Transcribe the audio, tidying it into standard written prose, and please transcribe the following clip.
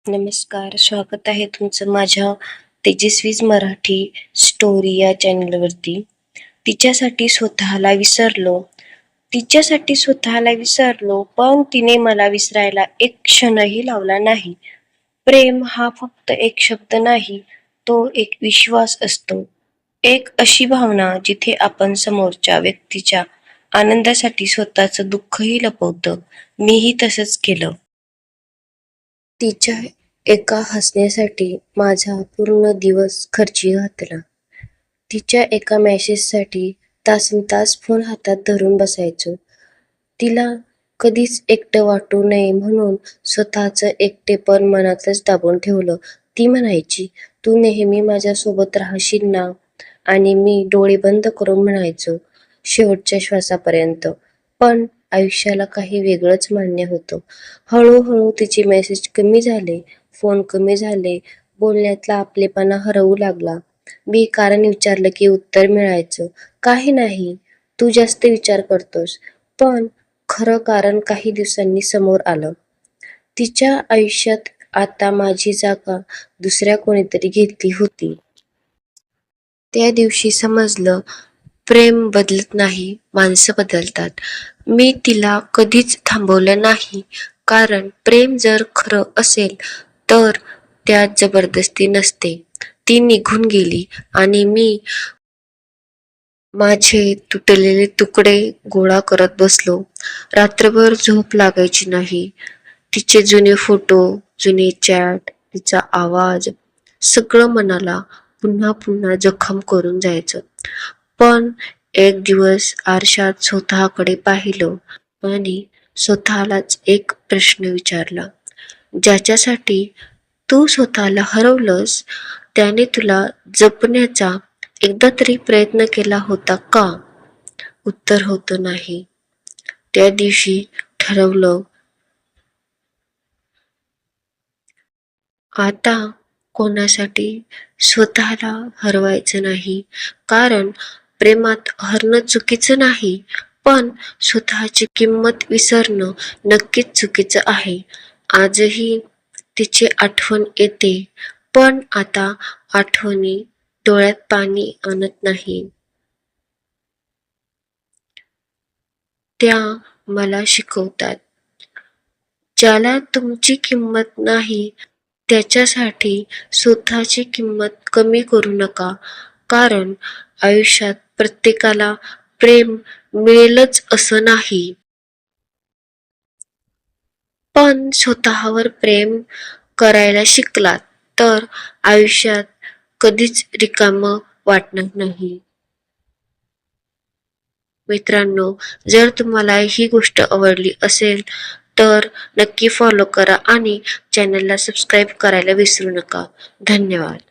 नमस्कार, स्वागत आहे तुमचं माझ्या तेजस्वीज मराठी स्टोरी या चॅनलवरती. तिच्यासाठी स्वतःला विसरलो, तिच्यासाठी स्वतःला विसरलो, पण तिने मला विसरायला एक क्षणही लावला नाही. प्रेम हा फक्त एक शब्द नाही, तो एक विश्वास असतो. एक अशी भावना जिथे आपण समोरच्या व्यक्तीच्या आनंदासाठी स्वतःचं दुःखही लपवतो. मीही तसंच केलं. तिच्या एका हसण्यासाठी माझा पूर्ण दिवस खर्ची घातला. तिच्या एका मेसेजसाठी तासनतास फोन हातात धरून बसायचो. तिला कधीच एकटं वाटू नये म्हणून स्वतःचं एकटेपण मनातच दाबून ठेवलं. ती म्हणायची, "तू नेहमी माझ्यासोबत राहशील ना?" आणि मी डोळे बंद करून म्हणायचो, "शेवटच्या श्वासापर्यंत." पण आयुष्याला काही वेगळंच मान्य होतं. हळूहळू तिचे मेसेज कमी झाले, फोन कमी झाले, बोलण्यातला आपलेपणा हरवू लागला. मी कारण विचारलं की उत्तर मिळायचं, "काही नाही, तू जास्त विचार करतोस." पण खरं कारण काही दिवसांनी समोर आलं. तिच्या आयुष्यात आता माझी जागा दुसऱ्या कोणीतरी घेतली होती. त्या दिवशी समजलं, प्रेम बदलत नाही, माणसं बदलतात. मी तिला कधीच थांबवलं नाही, कारण प्रेम जर खरं असेल तर त्यात जबरदस्ती नसते. ती निघून गेली आणि मी माझे तुटलेले तुकडे गोळा करत बसलो. रात्रभर झोप लागायची नाही. तिचे जुने फोटो, जुने चॅट, तिचा आवाज सगळं मनाला पुन्हा पुन्हा जखम करून जायचं. पण एक दिवस आरशात स्वतःकडे पाहिलं आणि स्वतःलाच एक प्रश्न विचारला, ज्याच्यासाठी तू स्वतःला हरवलंस त्याने तुला जपण्याचा एकदा तरी प्रयत्न केला होता का? उत्तर होतं नाही. त्या दिवशी ठरवलं, आता कोणासाठी स्वतःला हरवायचं नाही. कारण प्रेमात हरणं चुकीचं नाही, पण स्वतःची किंमत विसरणं नक्कीच चुकीचं आहे. आजही तिची आठवण येते, पण आता आठवणी डोळ्यात पाणी आणत नाही. त्या मला शिकवतात, ज्याला तुमची किंमत नाही त्याच्यासाठी स्वतःची किंमत कमी करू नका. कारण आयुष्यात प्रत्येकाला प्रेम मिळेलच असं नाही. पण स्वतःवर प्रेम करायला शिकलात तर आयुष्यात कधीच रिकामं वाटणार नाही. मित्रांनो, जर तुम्हाला ही गोष्ट आवडली असेल तर नक्की फॉलो करा आणि चॅनलला सबस्क्राईब करायला विसरू नका. धन्यवाद.